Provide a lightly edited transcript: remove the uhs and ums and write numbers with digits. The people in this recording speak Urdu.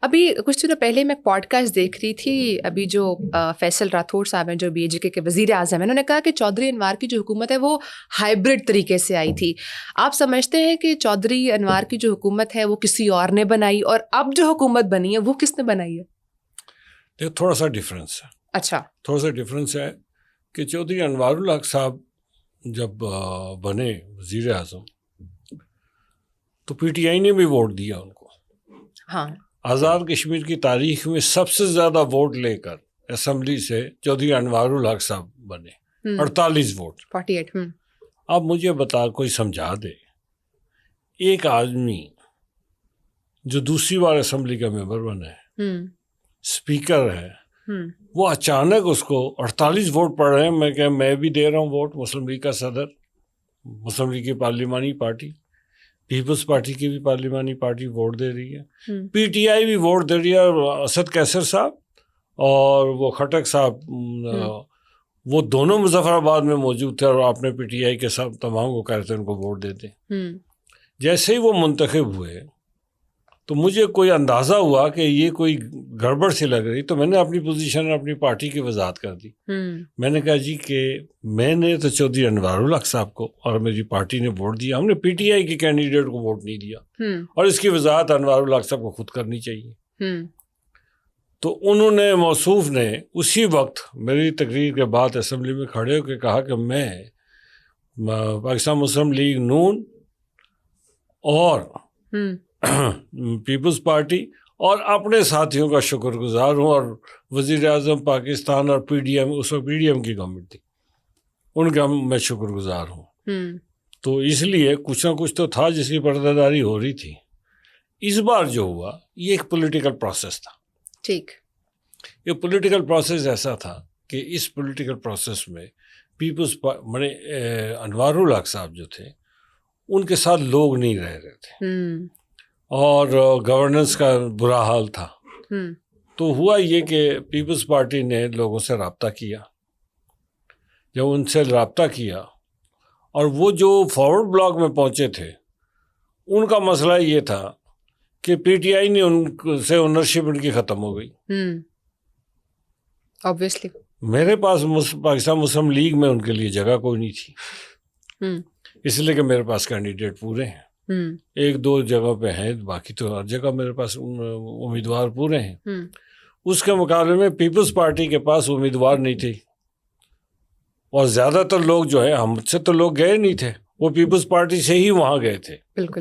ابھی کچھ دنوں پہلے میں پوڈ کاسٹ دیکھ رہی تھی، ابھی جو فیصل راٹھور صاحب ہیں جو BJK کے وزیر اعظم ہیں، انہوں نے کہا کہ چودھری انوار کی جو حکومت ہے وہ ہائبرڈ طریقے سے آئی تھی. آپ سمجھتے ہیں کہ چودھری انوار کی جو حکومت ہے وہ کسی اور نے بنائی، اور اب جو حکومت بنی ہے وہ کس نے بنائی ہے؟ دیکھ تھوڑا سا ڈفرینس ہے. اچھا، تھوڑا سا ڈفرینس ہے کہ چودھری انوار الحق صاحب جب بنے وزیر اعظم تو PTI نے بھی ووٹ دیا ان کو. ہاں، آزاد کشمیر کی تاریخ میں سب سے زیادہ ووٹ لے کر اسمبلی سے چودھری انوار الحق صاحب بنے، 48 ووٹ. 48. اب مجھے بتا، کوئی سمجھا دے، ایک آدمی جو دوسری بار اسمبلی کا ممبر بنا ہے، اسپیکر ہے، وہ اچانک اس کو 48 ووٹ پڑ رہے ہیں. میں بھی دے رہا ہوں ووٹ، مسلم لیگ کا صدر، مسلم لیگ کی پارلیمانی پارٹی، پیپلز پارٹی کی بھی پارلیمانی پارٹی ووٹ دے رہی ہے، PTI بھی ووٹ دے رہی ہے. اسد کیسر صاحب اور وہ خٹک صاحب، وہ دونوں مظفر آباد میں موجود تھے اور آپ نے PTI کے سب تمام کو کہتے ہیں ان کو ووٹ دیتے. جیسے ہی وہ منتخب ہوئے تو مجھے کوئی اندازہ ہوا کہ یہ کوئی گڑبڑ سی لگ رہی، تو میں نے اپنی پوزیشن اپنی پارٹی کی وضاحت کر دی. میں نے کہا جی کہ میں نے تو چودھری انوار الحق صاحب کو اور میری پارٹی نے ووٹ دیا، ہم نے PTI کے کینڈیڈیٹ کو ووٹ نہیں دیا، اور اس کی وضاحت انوار الحق صاحب کو خود کرنی چاہیے. تو انہوں نے، موصوف نے، اسی وقت میری تقریر کے بعد اسمبلی میں کھڑے ہو کے کہا کہ میں پاکستان مسلم لیگ نون اور پیپلز پارٹی اور اپنے ساتھیوں کا شکر گزار ہوں، اور وزیر اعظم پاکستان اور PDM، اس وقت PDM کی گورنمنٹ تھی، ان کا میں شکر گزار ہوں. تو اس لیے کچھ نہ کچھ تو تھا جس کی پردہ داری ہو رہی تھی. اس بار جو ہوا یہ ایک پولیٹیکل پروسیس تھا. ٹھیک، یہ پولیٹیکل پروسیس ایسا تھا کہ اس پولیٹیکل پروسیس میں انوار الحق صاحب جو تھے ان کے ساتھ لوگ نہیں رہ رہے تھے، اور گورننس کا برا حال تھا. تو ہوا یہ کہ پیپلز پارٹی نے لوگوں سے رابطہ کیا. جب ان سے رابطہ کیا اور وہ جو فارورڈ بلاک میں پہنچے تھے، ان کا مسئلہ یہ تھا کہ PTI نے ان سے اونرشپ ان کی ختم ہو گئی. obviously میرے پاس پاکستان مسلم لیگ میں ان کے لیے جگہ کوئی نہیں تھی، اس لیے کہ میرے پاس کینڈیڈیٹ پورے ہیں. ایک دو جگہ پہ ہیں، باقی تو ہر جگہ میرے پاس امیدوار پورے ہیں. اس کے مقابلے میں پیپلز پارٹی کے پاس امیدوار نہیں تھی، اور زیادہ تر لوگ جو ہے ہم سے تو لوگ گئے نہیں تھے، وہ پیپلز پارٹی سے ہی وہاں گئے تھے. بالکل.